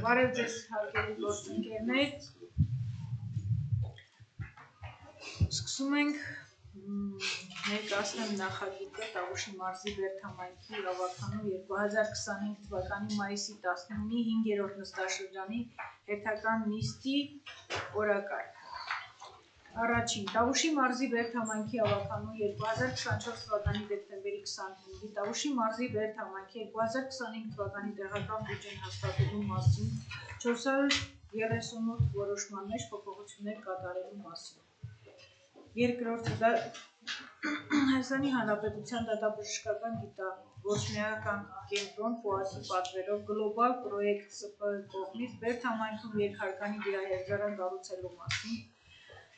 Բարև ձեզ հարգելի գործընկերներ, սկսում ենք ներկայացնել նախագիծը Տավուշի մարզի Բերդամայնքի իրավականու 2025 թվականի մայիսի 19-ի 5-րդ նստաշրջանի հերթական նիստի օրակարգ։ Առաջին, Տավուշի մարզի Բերդամայնքի իրավականու 2024 թվականի դեկտեմբերի 25-ի Տավուշի մարզի Բերդամայնքի 2025 թվականի տեղական բյուջեն հաստատելու մասին 438 որոշման մեջ փոփոխություններ կատարելու մասին։ Երկրորդը Հայաստանի Հանրապետության դատաբժշկական գիտագործնեական կենտրոն ՖԱԱՍ-ի պատվերով գլոբալ պրոյեկտ ՍՊԸ կողմից Բերդամայնքում երկհարկանի դիահերձարան կառուցելու մասին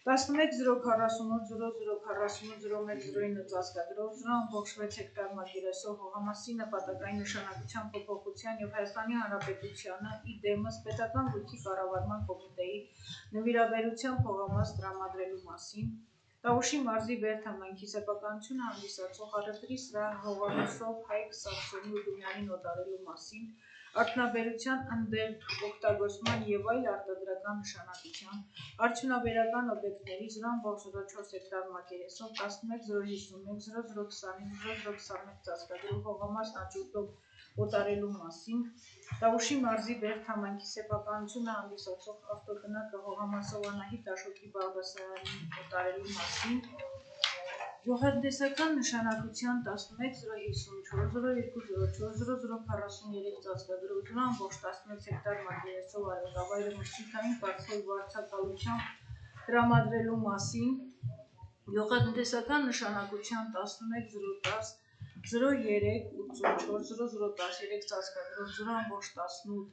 11048004101009 ծածկագրով 0.6 հեկտար մակերեսով հողամասի նպատակային նշանակության փոփոխության և Հայաստանի Հանրապետությանը իդեմս պետական գույքի կառավարման կոմիտեի նվիրաբերությամբ հողամաս տրամադրելու մասին, Տավուշի մարզի Բերդամայնքի սեփականությունը հանդիսացող առևտրի սրահ հողամասով Հայկ Սամսոնի Ուդումյանին օտարելու մասին, արդյունաբերության ընդդեմ օգտագործման և այլ արտադրական նշանակության, արդյունաբերական օբյեկտների 0.04 հեկտար մակերեսով 110510025021 ծածկագրով հողամասն աճուրդով օտարելու մասին, Տավուշի մարզի Բերդամայնքի սեփականությունը հանդիսացող ավտոտնակը հողամասով Անահիտ Աշոտի Բաղդասարյանին օտարելու մասին, գյուղատնտեսական նշանակության 110540204043 ծածկագրով 0.16 հեկտար մակերեսով արևկավայրը մրցույթային կարգով վարձակալությամբ տրամադրելու մասին, գյուղատնտեսական նշանակության 1101003840013 ծածկագրով 0.18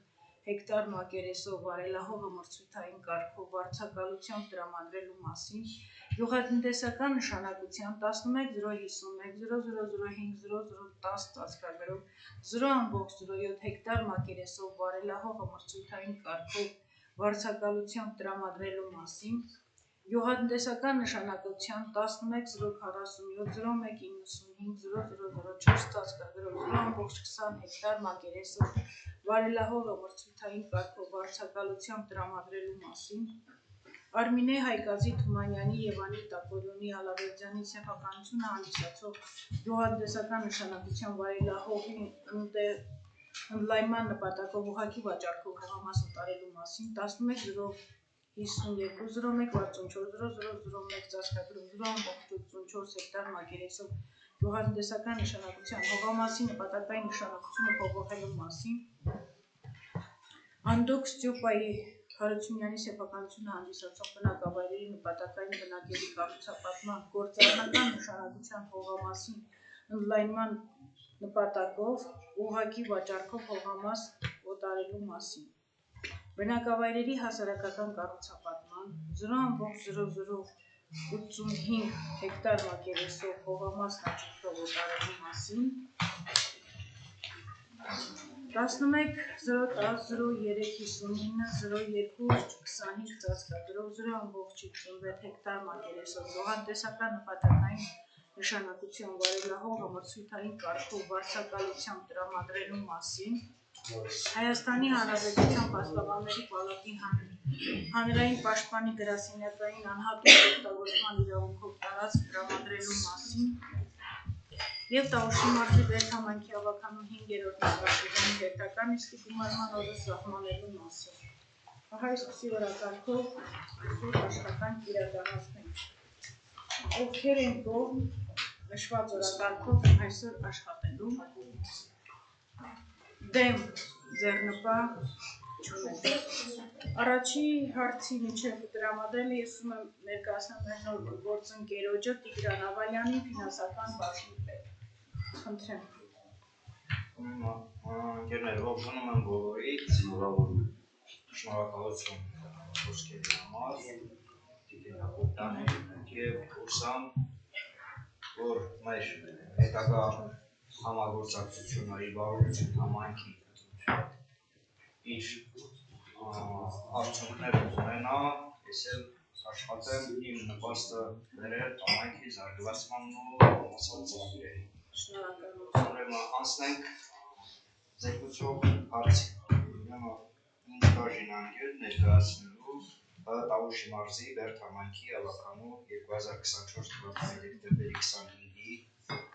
հեկտար մակերեսով վարելահողը մրցույթային կարգով վարձակալությամբ տրամադրելու մասին, գյուղատնտեսական նշանակության 1105100050010 ծածկագրով 0.07 հեկտար մակերեսով վարելահողը մրցույթային կարգով վարձակալությամբ տրամադրելու մասին, գյուղատնտեսական նշանակության 110470195004 ծածկագրով 0.20 հեկտար մակերեսով վարելահողը մրցույթային կարգով վարձակալությամբ տրամադրելու մասին, Արմինե Հայկազի Թումանյանի և Անի Տակոյանի Ալավերդյանի սեփականությունը հանդիսացող գյուղատնտեսական նշանակության վարելահողի ընդլայնման նպատակով ուղղակի վաճառքով հողամաս օտարելու մասին 115201640001 ծածկագրով 0.84 հեկտար մակերեսով գյուղատնտեսական նշանակության հողամասի նպատակային նշանակությունը փոփոխելու մասին, Անդոկ Ստյուպայի Հարությունյանի սեփականությունը հանդիսացող բնակավայրերի նպատակային բնակելի կառուցապատման գործառնական նշանակության հողամասի ընդլայնման նպատակով ուղղակի վաճառքով հողամաս օտարելու մասին, բնակավայրերի հասարակական կառուցապատման 0.0085 հեկտար մակերեսով հողամասն աճուրդով օտարելու մասին, 110103590225 ծածկագրով 0.56 հեկտար մակերեսով գյուղատնտեսական նպատակային նշանակության վարելահողը մրցույթային կարգով վարձակալությամբ տրամադրելու մասին, Հայաստանի Հանրապետության Պաշտպանների պալատի հանրային պաշտպանի գրասենյակային անհատուկ օգտագործման իրավունքով տարածք տրամադրելու մասին և Տավուշի մարզի Բերդամայնքի ավականու 5-րդ նստաշրջանի հերթական նիստի գումարման օրը սահմանելու մասին։ Ահա այսպիսի օրակարգով այսօր աշխատանք իրականացնենք։ Ովքեր են կողմ նշված օրակարգով այսօր աշխատելու, դեմ ձեռնպահ չունենք։ Առաջի հարցի միջև տրամադրել ես ուզում եմ ներկայացնել մեր նոր գործընկերոջը Տիգրան Ավալյանին, ֆինանսական բաժնի պետ։ Խնդրեմ։ Ընկերներ, ողջունում եմ բոլորիդ, շնորհակալություն խոսքերի համար, Տիգրան Ավալյանին և հուսամ, որ մեր հետագա համագործակցությունը իր բարօրություն համայնքի իր արդյունքները ունենա, ես էլ աշխատեմ իմ նպաստը բերել համայնքի զարգացմանն ու համասարությունների։ Շնորհակալություն։ Ուրեմն անցնենք զեկուցող հարցի։ Ուրեմն ինձ բաժին անգել ներկայացնելու Տավուշի մարզի Բերդհամայնքի ավականու 2024 թվականի դեկտեմբերի 25-ի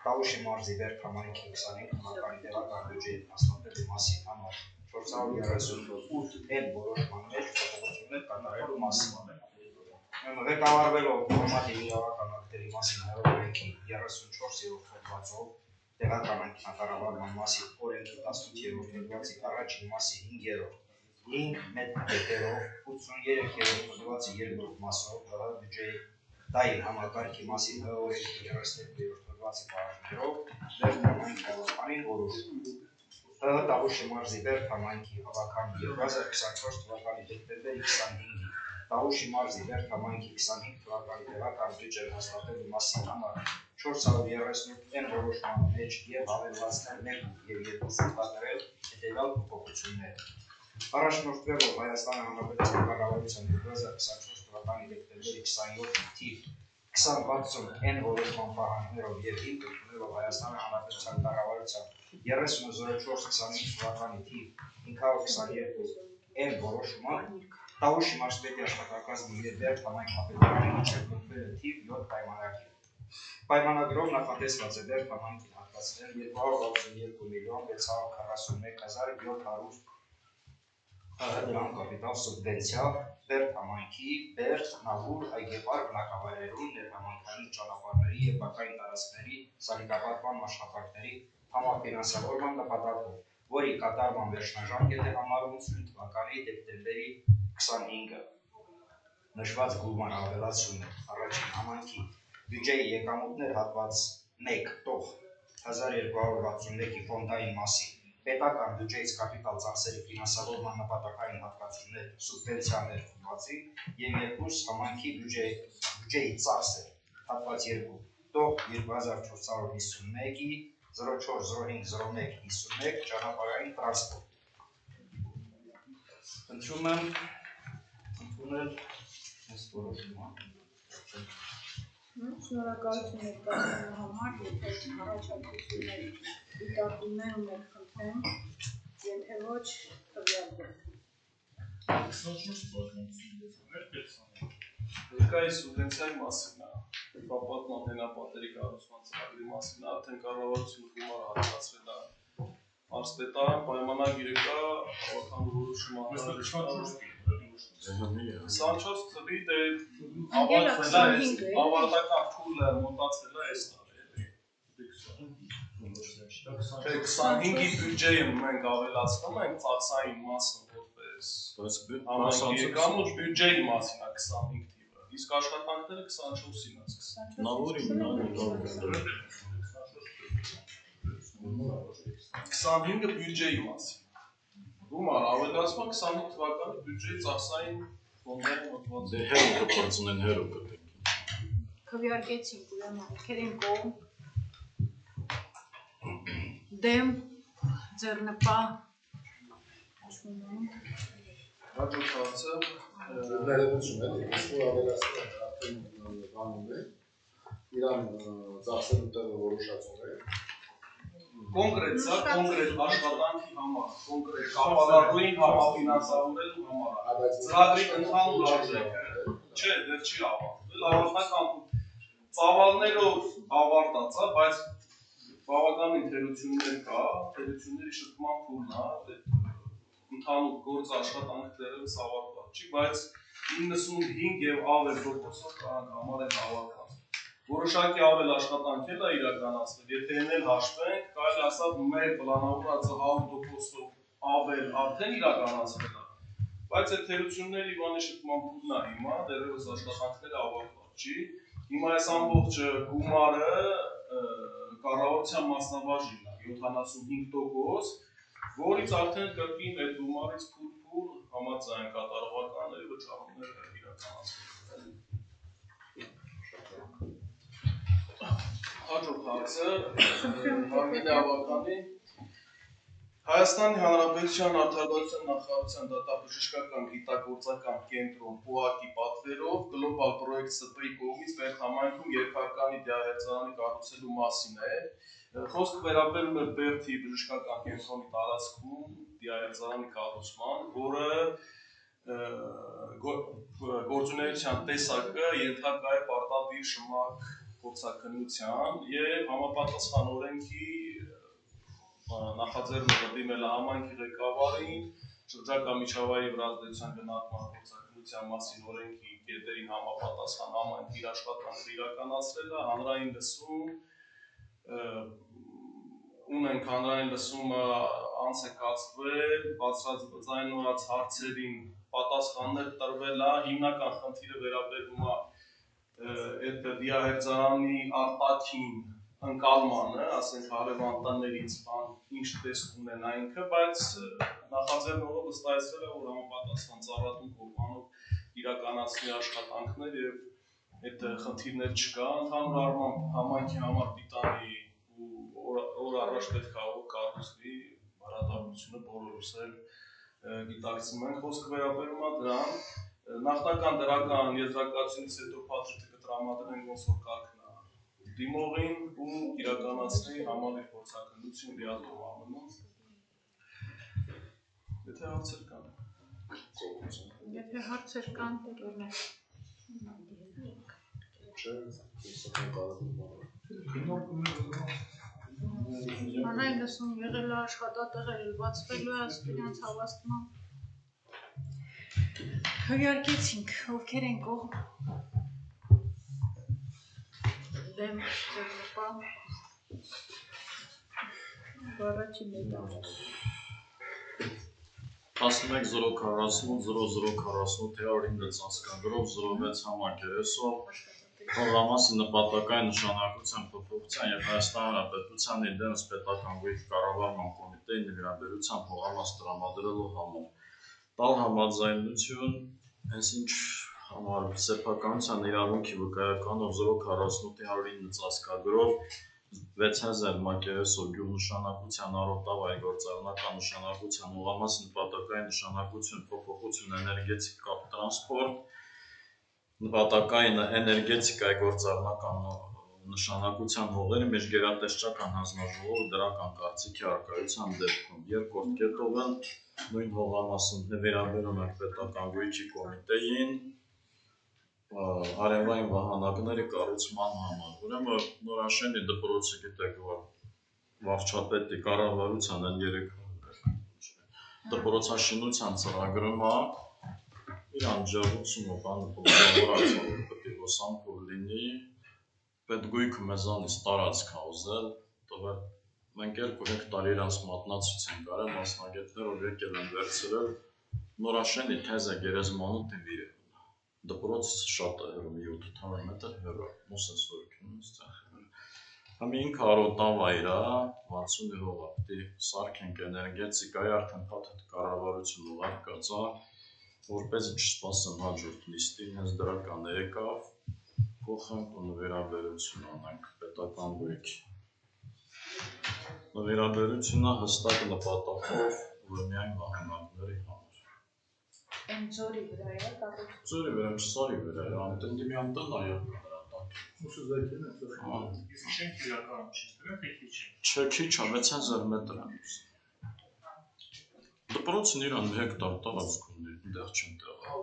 Տավուշի մարզի Բերդհամայնքի 25 թվականի տեղական բյուջեի մասնատելու մասին համար 438 էլ որոշման մեջ փոփոխություններ կատարելու մասին։ Ղեկավարվելով նորմատիվ իրավական ակտերի մասին հեղափոխի 34-րդ հոդվածով տեղական ինքնակառավարման մասին օրենքի 18-րդ հոդվածի առաջին մասի 5-րդ 5 մետրերով 83-րդ հոդվածի երկրորդ մասով բյուջեի տային համակարգի մասին օրենքի 32-րդ հոդվածի պարագայով Բերդհամայնքի ավականին որոշում։ Տավուշի մարզի Բերդհամայնքի ավական 2024 թվականի դեկտեմբերի 25-ի Տավուշի մարզի Բերդհամայնքի 25 թվականի տեղական բյուջե հաստատելու մասին համար 438 են որոշման մեջ և հավելվածներ 1 և 2 կատարել հետևյալ փոփոխություններ։ Առաջնորդվելով Հայաստանի Հանրապետության կառավարության 2024 թվականի դեկտեմբերի 27-ի թիվ 2060 N որոշման պահանջներով և հիմք ընդունելով Հայաստանի Հանրապետության կառավարության 3004-25 թվականի թիվ 522 N որոշումը Տավուշի մարզպետի աշխատակազմի և Բերդհամայնքի ապետարանի միջև կնքվել է թիվ 7 պայմանագիր։ Պայմանագրով նախատեսված է Բերդհամայնքին հատկացնել 262,641,700 դրամ կապիտալ սուբվենցիա Բերդհամայնքի Բերդ, Նավուր, Այգեպար բնակավայրերում ներհամայնքային ճանապարհների և բակային տարածքների սալիկապատման աշխատանքների համաֆինանսավորման նպատակով, որի կատարման վերջնաժամկետ է համարվում սույն թվականի դեկտեմբերի 25-ը։ Նշված գումար ավելացումը առաջին համայնքի բյուջեի եկամուտներ հատված 1 տող 1261-ի ֆոնդային մասի պետական բյուջեից կապիտալ ծախսերի ֆինանսավորման նպատակային հատկացումներ սուբվենցիաներ հատվածի և 2 համայնքի բյուջեի ծախսեր հատված 2 տող 2451-ի 04050151 ճանապարհային տրանսպորտ։ Խնդրում եմ ընդունել այս որոշումը։ Շնորհակալություն ներկայացնելու համար, եթե առաջարկություններ դիտարկումներ ունեք, խնդրեմ, եթե ոչ, քվեարկենք։ Ներկայիս սուբվենցիայի մասին է, պատմական հենապատերի կառուցման ծրագրի մասին է, արդեն կառավարությունը գումար հատկացրել է մարզպետարան, պայմանագիրը կա, ավական որոշումը 24 թվի ավարտական փուլը մոտացել է այս տարի։ 25-ի բյուջեը մենք ավելացնում ենք ծախսային մասը որպես համայնքի եկամուտ բյուջեի մասին է 25 թիվը, իսկ աշխատանքները 24-ին է սկսվում։ 25-ը բյուջեի մասին։ Գումար ավելացումը 25 թվականի բյուջեի ծախսային ֆոնդային հատվածը։ Հերո կպարծնեն հերո կտենք։ Քվեարկեցինք, ուրեմն ովքեր են կողմ, դեմ, ձեռնպահ, Հաջորդ հարցը ներողություն է, իսկ որ ավելացնում են արդեն բանում է, իրան ծախսելու տեղը որոշածով է։ Կոնկրետ սա, կոնկրետ աշխատանքի համար, կոնկրետ կապալառուին համաֆինանսավորելու համար, ծրագրի ընդհանուր արժեքը, չէ, դեռ չի ավարտվել, ավարտական ծավալներով ավարտած է, բայց բավականին թերություններ կա, թերությունների շփման փուլն է, ընդհանուր գործ աշխատանքը դեռևս ավարտված չի, բայց 95 եւ ավել տոկոսով կանք համար են ավարտված։ Որոշակի ավել աշխատանք էլ է իրականացվել, եթե էլ հաշվենք, կարելի ասած մեր պլանավորածը 100%-ով ավել արդեն իրականացվել է, բայց այդ թերությունների բանի շփման փուլն է հիմա, դեռևս աշխատանքները ավարտված չի։ Հիմա այս ամբողջ գումարը կառավարության մասնաբաժինն է 75%, որից արդեն կրկին այդ գումարից փուլ համաձայն կատարողականների վճարումները իրականացվել։ Հաջորդ հարցը Հարգելի ավականի Հայաստանի Հանրապետության Արդարադատության նախարարության դատաբժշկական գիտագործական կենտրոն ՊՈԱԿ-ի պատվերով Global Project SP-ի կողմից Բերդհամայնքում երկհարկանի դիահերձարանի կառուցելու մասին է։ Խոսքը վերաբերում է Բերդի բժշկական կենտրոնի տարածքում դիահերձարանի կառուցման, որը գործունեության տեսակը ենթակա է պարտադիր շմակ գործաքննության եւ համապատասխան օրենքի նախաձեռնողը դիմել է համայնքի ղեկավարին շրջակա միջավայրի վրա ազդեցության գնահատման գործաքննության մասին օրենքի կետերին համապատասխան համայնքի իր աշխատանքը իրականացրել է հանրային լսում ունենք հանրային լսումը անց է կացվել բացարձակայնորած հարցերին պատասխաններ տրվել է հիմնական խնդիրը վերաբերում է այդ դիահերձարանի արտաքին ընկալմանը, ասենք հարևան տներից ինչ տեսք ունենա ինքը, բայց նախաձեռնողը վստահեցրել է, որ համապատասխան ծառայություն կողմանով իրականացնի աշխատանքներ եւ այդ խնդիրներ չկա, ընդհանուր առմամբ համայնքի համար պիտանի ու օր առաջ պետք է կառուցվի հարադատությունը բոլորս էլ գիտակցում ենք, խոսքը վերաբերում է դրան, նախնական դրական եզրակացությունից հետո փաթեթը կտրամադրենք ոնց որ կարգն է դիմողին ու իրականացնի համալիր փորձաքննություն լիազոր ամնում։ Եթե հարցեր կան։ Եթե հարցեր կան, դերն է։ Հանրային լսում եղել է աշխատատեղեր բացվելու է ասպիրանց հավաստման։ Քվեարկեցինք, ովքեր են կողմ։ Դեմ ձեռնպա Առաջին դեպքում 11-048-0048 ծածկագրով 06 համակերեսով Հողամասի նպատակային նշանակության փոփոխության եւ Հայաստանի Հանրապետության դեմս պետական գույքի կառավարման կոմիտեի նվիրաբերությամբ հողամաս տրամադրելու համար տալ համաձայնություն հենց ինչ համար սեփականության իրավունքի վկայականով 048-109 ծածկագրով 6000 մակերեսով գյուղնշանակության առօրտավայր գործառնական նշանակության հողամաս նպատակային նշանակություն փոփոխություն էներգետիկ կապ տրանսպորտ նպատակային էներգետիկայի գործառնական նշանակության հողերի մեջգերատեսչական հանձնաժողովը դրական կարծիքի առկայության դեպքում երկրորդ կետով են նույն հողամասը նվիրաբերում են պետական գույքի կոմիտեին արևային վահանակների կառուցման համար։ Ուրեմն Նորաշենի դպրոցը գիտեք, որ վարչապետի կառավարության են 3 դպրոցաշինության ծրագրում է իրան ջրուցումը բանը փոխավորած որ պետք է հոսանքով լինի պետգույքը մեզանից տարածք է ուզել տվել մենք 2 հեկտար իրանց մատնացույց են կարել մասնագետներով եկել են վերցրել Նորաշենի թեզը գերեզմանու տվիրը դպրոցը շատ է հեռու 700 մետր հեռու մուսասորքինից Համ 500 տավայր է 60 հողա պետք է սարքենք էներգետիկայի արդեն փաթեթ կառավարություն ուղարկած է որպես չսպասեմ հաջորդ նիստին հենց դրական եկավ փոխենք ու նվիրաբերություն անենք պետական գույքի նվիրաբերությունը հստակ նպատակով որ միայն վահանակների համար Այն ձորի վրա է կառուցվում Ձորի վրա չսարի վրա է անտնդի մի անտն այլ Չէ քիչ է 6000 մետր է Դպրոցն իրան հեկտար տարածք ունի դեռ չեմ տեղա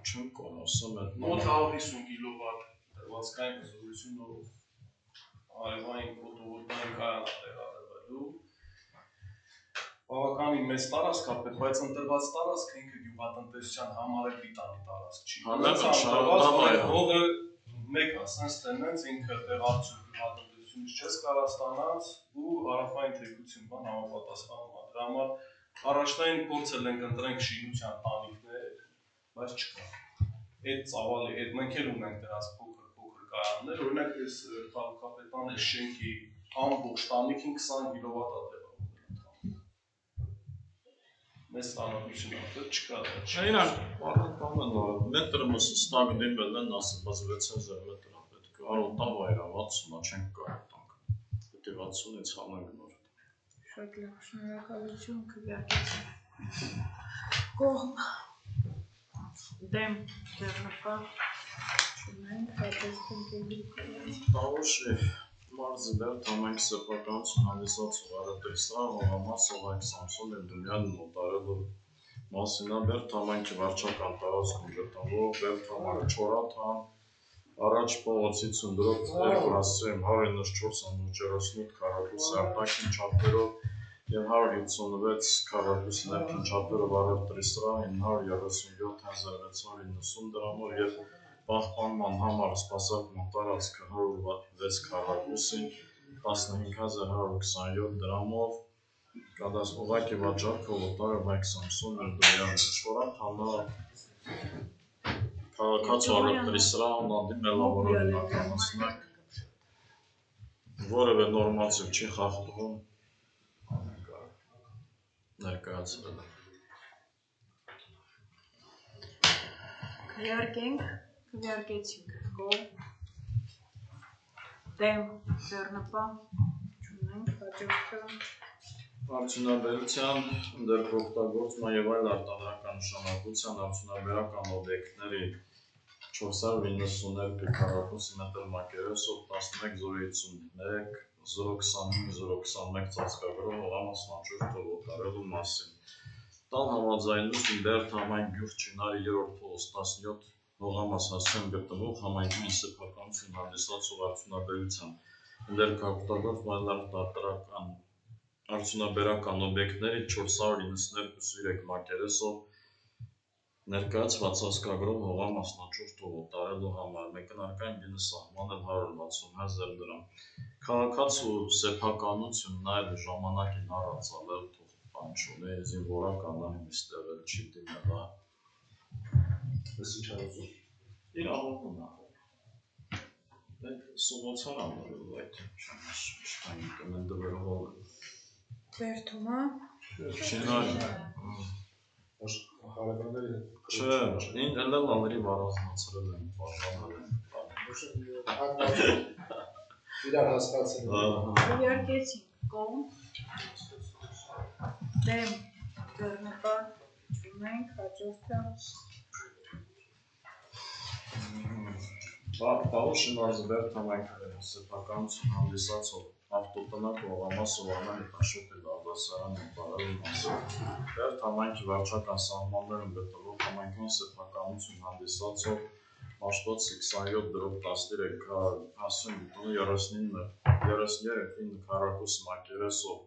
Չեմ կարող ասեմ այդ մոտ 150 կիլովատ դրվածքային հզորությունով արևային ֆոտովոլտաիկ կայան տեղադրվելու բավականին մեծ տարածք է, բայց ընտրված տարածքը ինքը գյուղատնտեսության համար էլ պիտանի տարածք չի։ Հողը մեկ է, սենց տենենց ինքը տեղացու գյուղատնտեսությունից չես կարող ստանաց ու հարավային թեքություն բան համապատասխանում է։ Դրա համար առաջնային փորձել ենք ընտրենք շինության տանիքներ, բայց չկա։ Այդ ծավալի, այդ մենք էլ ունենք դրանց փոքր կայաններ, օրինակ այս քաղաքապետանի շենքի ամբողջ տանիքին 20 կիլովատ է Մեծ տարածություն ապել չկա Իրան մետրը մսստակ դիմել են ասված 6000 մետր է պետք է առօրտավայր է 60-ը չենք կարող տանք պետք է 60-ից հանենք նոր Շատ լավ, շնորհակալություն քվեարկեցին։ Կողմ դեմ ձեռնպահ չունենք, հատեսում կեգրիկորան։ Տավուշի մարզի բերտ համենք սեպականություն հանդիսած ուղարատեքստրա հողամաս Սովայք Սամսոն և դունյան նոտարելու մասինա բերտ համայնքի վարչական տարածքում գտնվող բերտ համարը չորաթան առաջ փողոցի ցնդրով 2.194.38 քառակուսի արտաքին չափերով և 156 քառակուսի ներքին չափերով առևտրի սրահ 937,690 դրամով և պահպանման համար սպասարկման տարածքը 106 քառակուսի 15,127 դրամով ուղղակի վաճառքը Օտարը Վայք Սամսոն Երդոյանը չորան համա քաղաքացու առևտրի սրահն անդի մելավորորին ականացնակ որևէ նորմատիվ չի խախտվում ներկայացրել քվեարկեցինք կողմ դեմ ձեռնպահ չունենք, հաջորդը արդյունաբերության դերօգտագործման և այլ արտադրական նշանակության արդյունաբերական օբյեկտների 492 քառակուսի մետր մակերեսով 11.053.025.021 ծածկագրով հողամասնաճյուղ օտարելու մասին տալ համաձայնություն Բերդ համայնք Գյուղ Չինարի 3-րդ փողոց 17 հողամաս հասցեն գտնվող համայնքային սեփականություն հանդիսացող արդյունաբերության դերօգտագործման արտադրական արդյունաբերական օբյեկտների 492.3 մակերեսով ներկայացված ծածկագրով հողամասնաճյուղ օտարելու համար մեկնարկային գինը սահմանել 160,000 դրամ քաղաքացու սեփականությունն այլ ժամանակին առանցալել թող բան չունի զինվորական նստել չի դիմելա Ես ինչ արուզում իր ամոթն սումոցան ամորել այդ շանաշկային կնեն դվերհով Բերդումա Չինարի հարևանների չէ, ինձ էլ լալերի վարազնացրել են պաշանել են իրար հասկացել քվեարկեցինք կողմ դեմ ձեռնպահ չունենք, հաջորդը Պավուշի մարզի Բերդ համայնքի սեփականություն հանդիսացող ավտոտնակ հողամասով Արմենի Տաշոտի Բաղդասարյանը բարելու մասին Բերդ համայնքի վարչական սահմաններում գտնվող համայնքային սեփականություն հանդիսացող Մաշտոցի 27/13 հասուն գտնվող 33 քառակուսի մակերեսով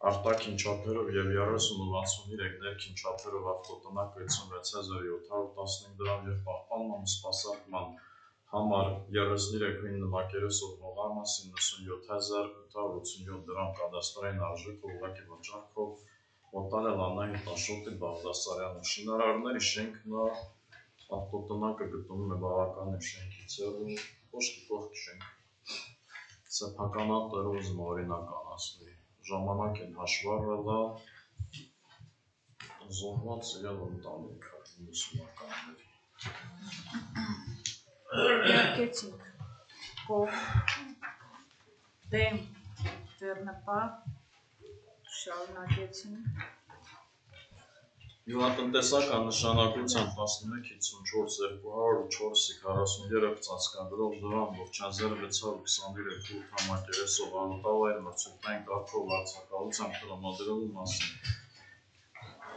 արտաքին չափերով և 30.63 ներքին չափերով ավտոտնակ 66,715 դրամ և պահպանման ու սպասարկման համար 33 մակերեսով հողամաս 97,887 դրամ կադաստրային արժեքով ուղղակի վաճառքով օտարել Անահիտ Աշոտի Բաղդասարյանը շինարարների շենքն ավտոտնակը գտնվում է բավականին շենքից հեռու կոշկի կողքի շենք սեփականատերը ուզում օրինականացնի ժամանակ են հաշվառելա զոհված եղել ընտանիքը 90-ականների քվեարկեցինք կողմ դեմ ձեռնպահ շարունակեցինք Գյուղատնտեսական նշանակության 11.54.204-ի 43 ծածկագրով 0.623 համակերեսով անտավայր մրցույթային կարգով վարձակալությամբ տրամադրելու մասին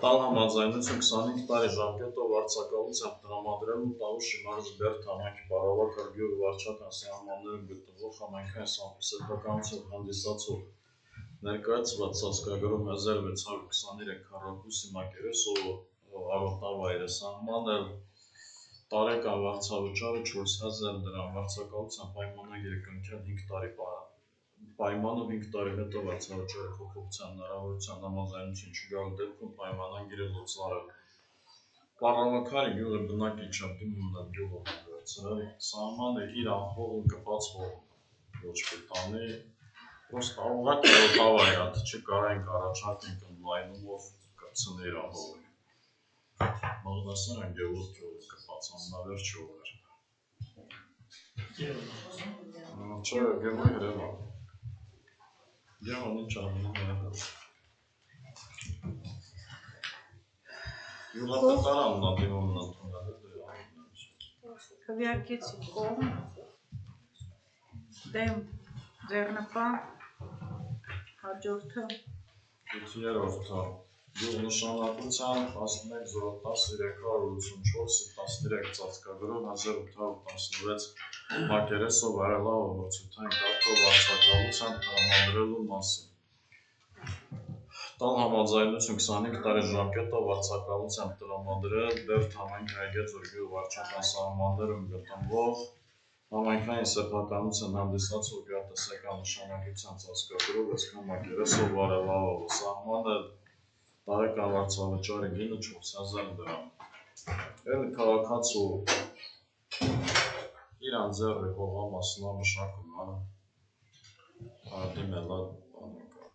տալ համաձայնություն 25 տարի ժամկետով վարձակալությամբ տրամադրելու Տավուշի մարզի Բերդ համայնքի Պարավաքար գյուղի վարչական սահմաններում գտնվող համայնքային սեփականություն հանդիսացող ներկայացված ծածկագրով 1623 քառակուսի մակերեսով արոտավայրը սահմանել տարեկան վարձավճարը 4,000 դրամ վարձակալության պայմանագիրը կնքել 5 տարի պայմանով 5 տարի հետո վարձավճարի փոփոխության հնարավորության համաձայնություն չգալու դեպքում պայմանագիրը լուծարել Պարավաքարի գյուղի բնակիչը դիմումն էլ գյուղով վերցրել սահմանը իր հող ընկված հող ոչ պիտանի Պրոստը ուղղակի օտավայր է, չի կարայինք առաջարկենք ընդլայնումով կպցնի իր հողը Բաղդասարյան Գևորգ գյուղը կպած ամենավերջի հող էր Չէ, Գևորգ Երևան Գևորգ ինչ անում է Յուղապետարանն է դիմումն ընդունել դե Քվեարկեցինք կողմ դեմ ձեռնպահ հաջորդը 8-րդը Գյուղնշանակության 11-010-384-13 ծածկագրով 1816 մակերեսով արելավ ողջութային կարգով արձակալությամբ տրամադրելու մասին։ Տալ համաձայնություն 25 տարի ժամկետով արձակալությամբ տրամադրել Բերդ համայնքի Այգեձոր գյուղ վարչական սահմաններում գտնվող համայնքային սեփականության հանդիսացող գյուղատնտեսական նշանակության ծածկագրով այսքան մակերեսով արելավով սահմանը տարեկան վարձավճարի գինը 4000 դրամ։ Էլ քաղաքացու իրան ձեռի հողամասն ամշակում դիմելա բանեկա։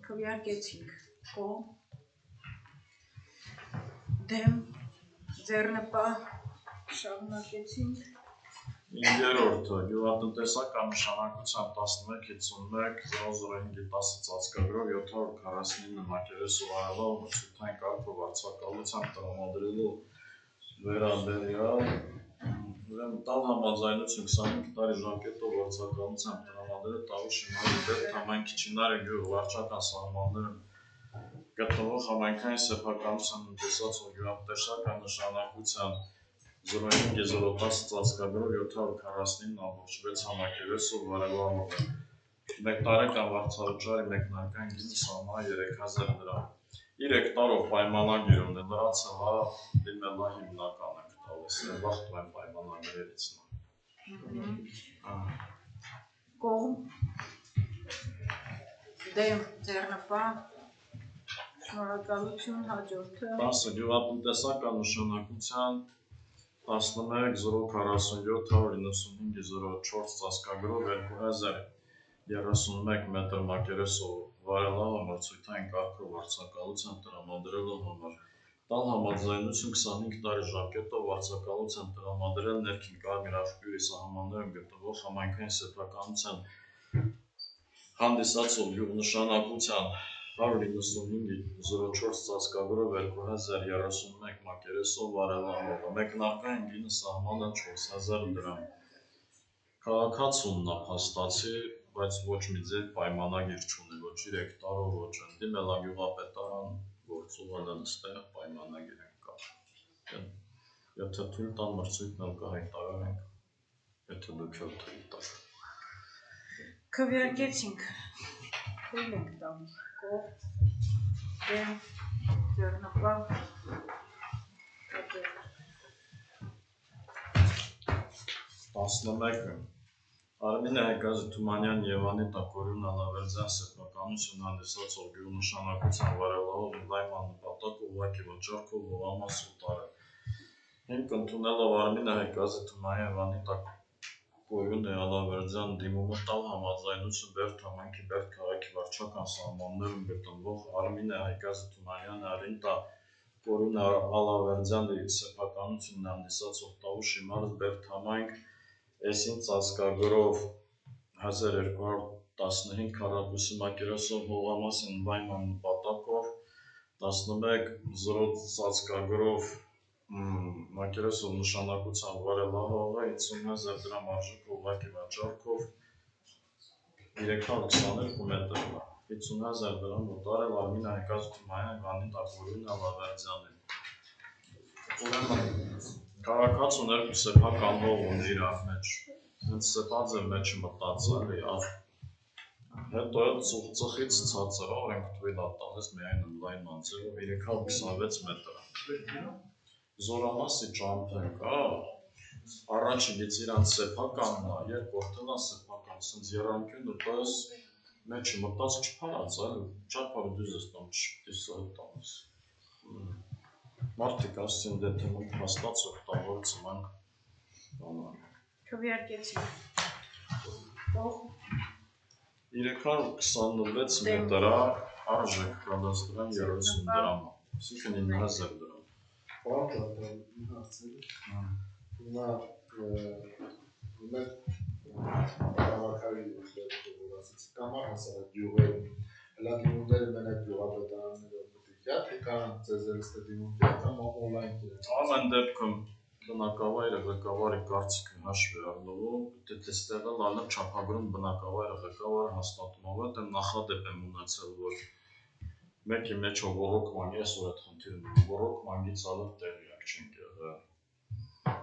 Քվեարկեցինք կողմ դեմ ձեռնպահ շարունակեցինք 5-րդը գյուղատնտեսական նշանակության 1151-005-10 ծածկագրով 749 մակերեսով արելավ ողջութային կարգով արձակալությամբ տրամադրելու վերաբերյալ տալ համաձայնություն 25 տարի ժամկետով արձակալությամբ տրամադրել Տավուշի մարզի Բերդ համայնքի Չինարի գյուղ վարչական սահմաններում գտնվող համայնքային սեփականության հանդիսացող գյուղատնտեսական նշանակության 05-010 ծածկագրով 749.6 համակերեսով արելավով 1 տարեկան վարձավճարի մեկնարկային գինը սահմանը 3000 դրամ։ 3 տարով պայմանագիր ունի, նրանց դիմելա հիմնականը կտալիս, վախտում են պայմանագրերից կողմ դեմ ձեռնպահ շնորհակալություն հաջորդը 10 գյուղատնտեսական նշանակության 11-047-195-04 ծածկագրով 2031 մետր մակերեսով վարելավը մրցույթային կարգով արձակալությամբ տրամադրելու համար տալ համաձայնություն 25 տարի ժամկետով արձակալությամբ տրամադրել ներքին Կարմիր աղբյուրի սահմաններում գտնվող համայնքային սեփականության հանդիսացող գյուղնշանակության 195-04 ծածկագրով 2031 մակերեսով արելավով մեկնարկային գինը սահմանը 4000 դրամ։ Քաղաքացունն է փաստացի, բայց ոչ մի ձև պայմանագիր չունի, ոչ 3 տարով ոչ են դիմել գյուղապետարան գործողը նստեղ պայմանագիր են կա։ Եթե թույլ տան մրցույթն էլ կհայտարարենք, եթե դուք էլ թույլ տաք։ Քվեարկեցինք թույլ ենք տամ կողմ դեմ ձեռնպահ հաջորդ 11-ը Արմինե Հայկազի Թումանյան եւ Անիտա Կորյուն Ալավերդյան սեփականություն հանդիսացող գյուղնշանակության վարելավով ընդլայնման նպատակով ուղղակի վաճառքով հողամաս ուտարել։ Հիմք ընդունելով Արմինե Հայկազի Թումանյան եւ Անիտա Կորյուն Ալավերդյան դիմումը տալ համաձայնություն Բերդ համայնքի Բերդ քաղաքի վարչական սահմաններում գտնվող Արմինե Հայկազի Թումանյան Անիտա Կորյուն Ալավերդյանի սեփականությունն հանդիսացող Տավուշի մարզ Բերդ համայնք Էսին ծածկագրով 1215 քառակուսի մակերեսով հողամասն ընդլայնման նպատակով 11-0 ծածկագրով մակերեսով նշանակության վարելահողը 50000 դրամ արժեքով ուղղակի վաճառքով 322 մետր 50000 դրամ ուտարել Արմինե Հայկազի Թումանյան Անիտա Կորյուն Ալավերդյանին։ Ուրեմն քաղաքացուն երկու սեփական հող ունի իր մեջ, հենց սեփաձև մեջը մտածել է, հետո էլ ծխից ցածրով ենք թույլ տալիս միայն ընդլայնման ձևով 326 մետր։ Զորամասի ճամփեն կա, առաջի գից իրանց սեփականն է, երկրորդն է սեփական, սենց երամքյունը պես մեջը մտած չփարած, այլ ճապարը դույզ ես տամ չպիտի սա տանես։ Մարդիկ ասցին դե թե մենք հաստած օգտագործում ենք բանան։ քվեարկեցինք կողմ 326 մետր արժեք կադաստրան 30 դրամ, այսինքն 9000 դրամ։ Հիմա բարավարքարի կամար հասարակ գյուղերում հլագիմունները մենակ գյուղապետարանները պետք է, թե կան ձեզ դիմորդի, կամ օնլայն Ամեն դեպքում բնակավայրը ղեկավարի կարծիքը հաշվի առնելու, եթե ստեղել այլև չափագրում բնակավայրը ղեկավարը հաստատում է, դեմ նախադեպ եմ ունեցել, որ մեկի մեջով ոռոգման, ես որ այդ խնդիրը ոռոգմանգից այլև տեղյակ չենք եղել։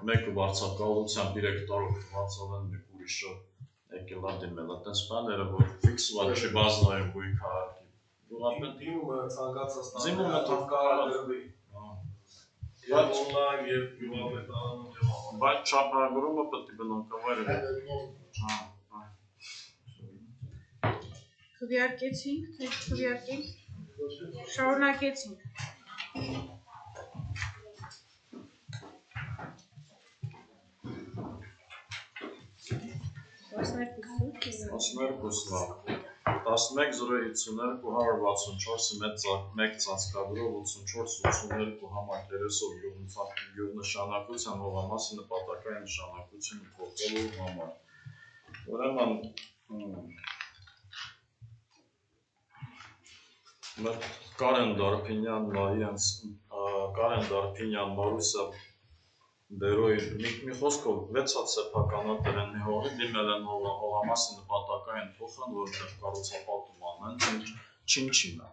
Մեկը վարձակալությամբ 3 տարով վարձալել մեկ ուրիշը եկել է դիմել, այդպես բաները, որ ֆիքսված չի բազնայում գույք հարակի։ Դիմումը ցանկացած Դիմումը թվկարադրվի։ Եվ օնլայն, եւ գյուղապետարանում եւ Բայց չափագրումը պետք է բնակավայրը Քվեարկեցինք, թե քվեարկենք, շարունակեցինք։ 11-052 մեկ ծածկագրով 84-82 համակերեսով գյուղնշանակության հողամասի նպատակային նշանակությունը փոխելու համար։ Ուրեմն Կարեն Դարփինյան Մարուսյա Բերոյի մի խոսքով 6 սեփականատեր են հողի դիմել են հողամասի նպատակային փոխան, որտեղ կառուցապատում անեն, չինչինա։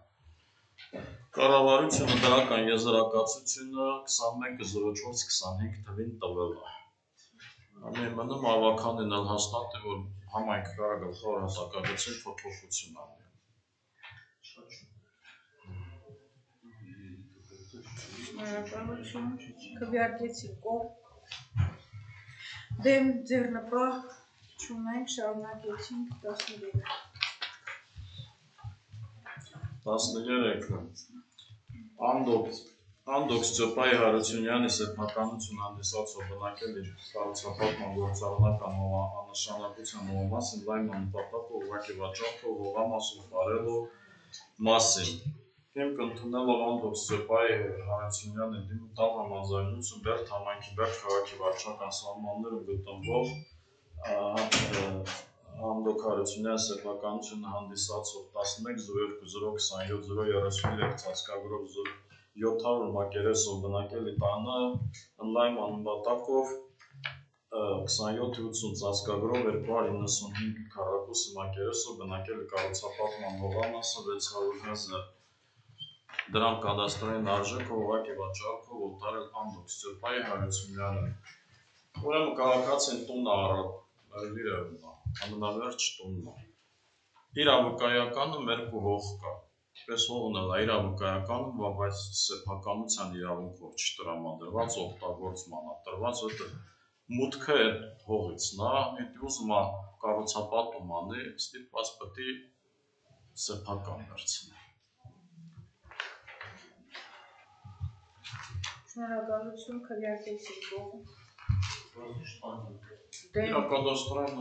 Կառավարությունը դրական եզրակացությունը 21-04-25 թվին տվել է։ Մնում ավականին էլ հաստատ է, որ համայնք գլխավոր հատակագծին փոփոխություն անի։ Շնորհակալություն, քվեարկեցինք կողմ, դեմ ձեռնպահ չունենք, շարունակեցինք 13-ը Անդոքս Ծոպայի Հարությունյանի սեփականություն հանդիսացող բնակել իր կառուցապատման գործառնական աննշանակության հողամասին լայն նպատակով ուղղակի վաճառքով հողամասով բարելու մասին։ Հիմք ընդունելով Անդոքս Ծոպայի Հարությունյանի դիմտալ համաձայնություն Բերդ համայնքի Բերդ քաղաքի վարչական սահմաններում գտնվող Անդոք Հարությունյան սեփականությունը հանդիսացող 11-02-027-033 ծածկագրով 700 մակերեսով բնակելի տանը ընդլայնման նպատակով 27-80 ծածկագրով 295 քառակուսի մակերեսով բնակելի կառուցապատման հողամասը 600,000 դրամ կադաստրային արժեքով ուղղակի վաճառքով օտարել Անդոքս Ծոպայի Հարությունյանը։ Ուրեմն քաղաքացին տունը առավ, ամենավերջ տունն է։ Իրավուկայականը մեր հող կա։ Պես հողն էլ է իրավուկայականում, բայց սեփականության իրավունքով չտրամադրված օգտագործման է տրված, որտեղ մուտքը այդ հողիցն է, հետո ուզում է կառուցապատում անի, ստիպված պետք է սեփական վերցնել։ Շնորհակալություն, քվեարկեցինք կողմ, Կադաստրային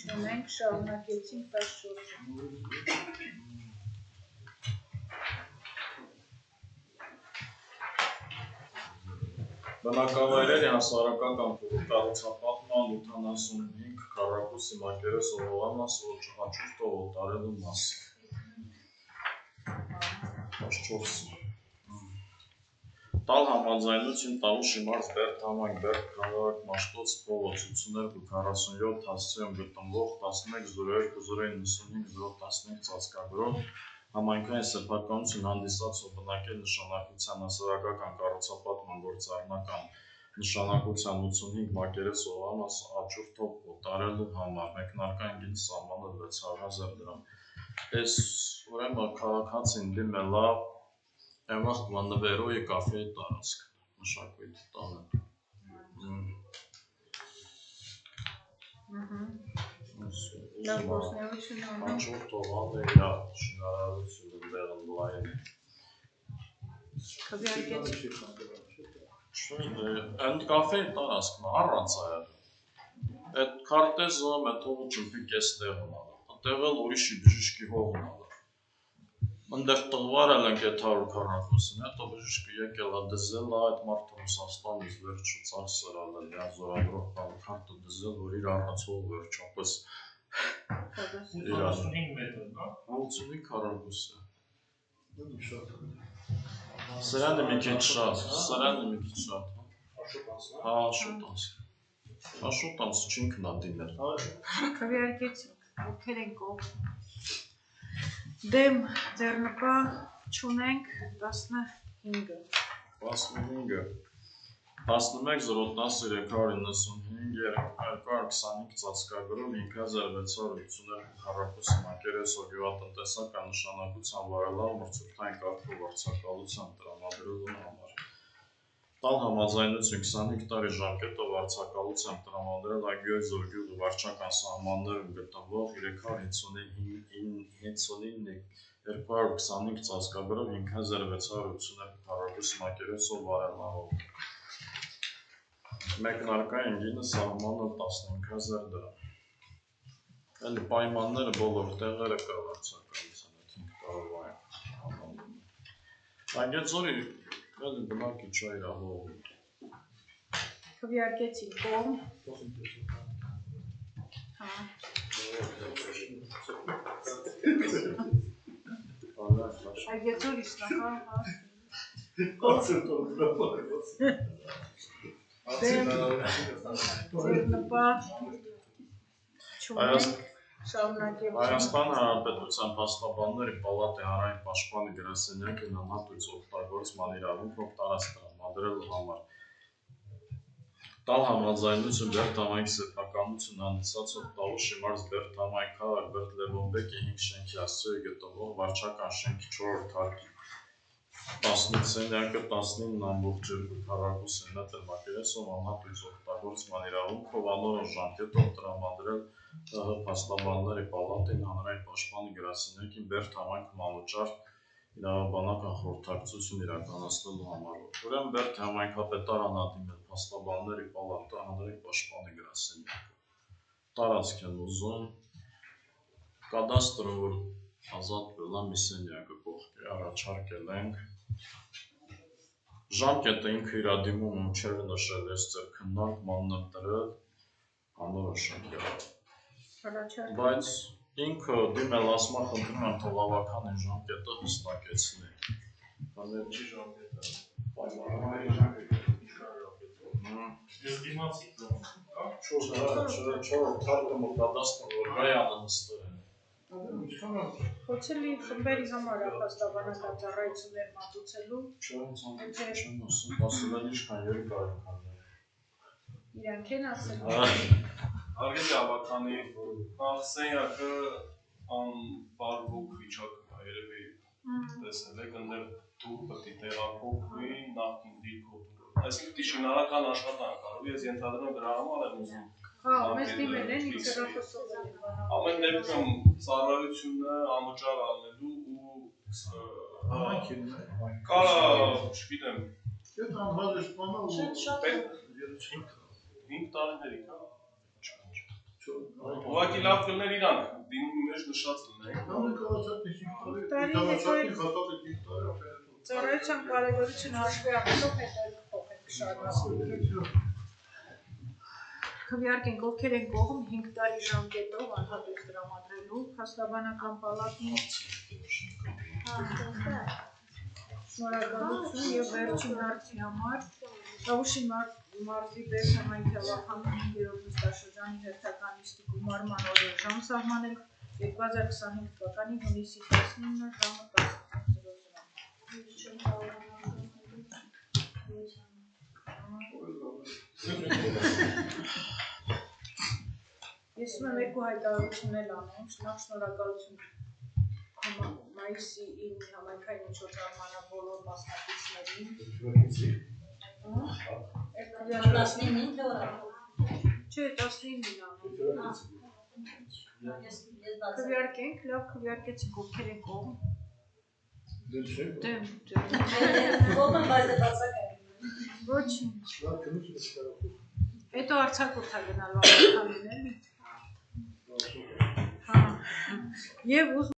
չունենք, շարունակեցինք 14-ը։ Բնակավայրերի հասարակական փողի կառուցապատման 85 քառակուսի մակերեսով հողամասը աճուրդով օտարելու մասին։ Տալ համաձայնություն Տավուշի մարզ Բերդ համայնք Բերդ քաղաք Մաշտոց փողոց 82-47 հասցեում գտնվող 11-02-095-015 ծածկագրով համայնքային սեփականություն հանդիսացող բնակելի նշանակության հասարակական կառուցապատման գործառնական նշանակության 85 մակերեսով հողամասը աճուրդով օտարելու համար մեկնարկային գինի սահմանել 600,000 դրամ։ Այս ուրեմն քաղաքացին դիմել է Էմախտվա նվերոյի կաֆեի տարածք, մշակույթի տանը։ Լավ գործունեություն անում։ Աճուրդով անի իրա շինարարությունը դեղ լայն։ Քվեարկեցինք։ Այդ կաֆեի տարածքն առանց է։ Այդ քարտեզը այդ հողը ճմփիկ էս տեղն է։ Այդտեղ էլ ուրիշի բժիշկի հողն է։ Ընդեղ տղվարել ենք այդ 100 քառակուսին, հետո բժիշկը եկել է դզել, այդ մարդը Ռուսաստանից վերջը ծախսել է լիազորագրող քարտը դզել, որ իր առացող վերջապես 85 մետր, հա? 85 քառակուս է։ Սրանը մի քիչ շատ, Հա, շուտ անց։ Հա, շուտ անց չինք նա դիմել։ Քվեարկեցինք, ովքեր են կողմ։ Դեմ ձեռնպահ չունենք 15-ը։ 15-ը 11-010-395 ծածկագրով 5682 քառակուսի մակերեսո գյուղատնտեսական նշանակության վարելավ մրցույթային կարգով վարձակալության տրամադրելու համար։ Տալ համաձայնություն 25 տարի ժամկետով վարձակալության տրամադրել Ագիոզոր գյուղի վարչական սահմաններում գտնվող 359.225 ծածկագրով 5682 քառակուսի մակերեսով վարելավով։ Մեկնարկային գինը սահմանը 15000 դրամ։ Էլի պայմանները բոլոր տեղերը կա վարձակալության 5 տարվա են։ Ագիոզորի էլի բնակիչ է իրավով։ Քվեարկեցինք կողմ։ Հա։ Այգեծոր իսնական, հա։ Ձեռնպահ չունենք, շարունակեմ։ Հայաստան Հանրապետության Փաստաբանների պալատի հանրային պաշտպանի գրասենյակին անհատույց օգտագործման իրավունքով տարածք տրամադրելու համար տալ համաձայնություն Բերդամայք սեփականություն հանդիսացող Տավուշի մարզ Բերդամայք քաղաք Բերդ-Լևոնբեկի 5 շենքի հասցեի գտնվող վարչական շենքի 4-րդ հարկի 15 սենյակը 19.2 քառակուսի մետր մակերեսով անհատույց օգտագործման իրավունքով անորոշ ժամկետով տրամադրել ՀՀ Փաստաբանների պալատին հանրային պաշտպանի գրասենյակին Բերդամայք մանուճար իրավաբանական խորհրդակցություն իրականացնելու համար։ Ուրեմն Բերդամայքապետարանն դիմել Փաստաբանների պալատը հանրային պաշտպանի գրասենյակը։ Տարածք են ուզում, կադաստրը որ ազատվել է մի սենյակը կողքի առաջարկել ենք։ Ժամկետը ինքը իր դիմումում չէր նշել, ես ձեր քննարկմանն եմ դրել, անորոշ եմ եղել։ Բայց ինքը դիմել ասում է խնդրում եմ թող ավականին ժամկետը հստակեցնի։ Բաներջի ժամկետը։ Ես դիմացի չորդ կադաստրը որ գայանը նստել են։ Խոցելի խմբերի համար է փաստաբանական ծառայություններ մատուցելու։ Չեմ ասում, ասել են ինչքան երկար են քանդել։ Իրանք են ասել։ Հարգելի ավականի նախ սենյակը անբարվոք վիճակում է, երևի տեսել եք, ընդեր դուր պետք է տեղափոխվի նախքին դիրքով։ Այսինքն պիտի շինարարական աշխատանք արվի, ես ենթադրում դրա համար եմ ուզում։ Հա, մեզ դիմել են, ինձ հեռախոսով են բանալ։ Ամեն դեպքում ծառայությունը անվճար ալնելու ու կարա, չգիտեմ, Եթե անհրաժեշտ բանա ու 5 տարիների կա։ Ուղղակի լավ կլներ իրանք դիմումի մեջ նշած լինեին։ Ծառայության կարևորությունը հաշվի առնելով հետո փոխենք շարունակենք։ Քվեարկենք ովքեր են կողմ 5 տարի ժամկետով անհատույց տրամադրելու փաստաբանական պալատին։ Շնորհակալություն եւ վերջին հարցի համար Տավուշի մարզի Բերդամայք հավաքանի 5-րդ նստաշրջանի հերթական նիստի գումարման օրերժամ սահմանել 2025 թվականի հունիսի 19-ը ժամը 10:00։ Ես ունեմ երկու հայտարարություններ անեմ, նախ շնորհակալություն մայիսի 9-ի համայնքային միջոցառմանը բոլոր մասնակիցներին։ Չէ, 19-ին անում։ Քվեարկենք, լավ քվեարկեցինք, ովքեր են կողմ։ Դեմ։ Ոչինչ։ Հետո արձակուրդ է գնալու ավականին էլի։ Հա։ Եվ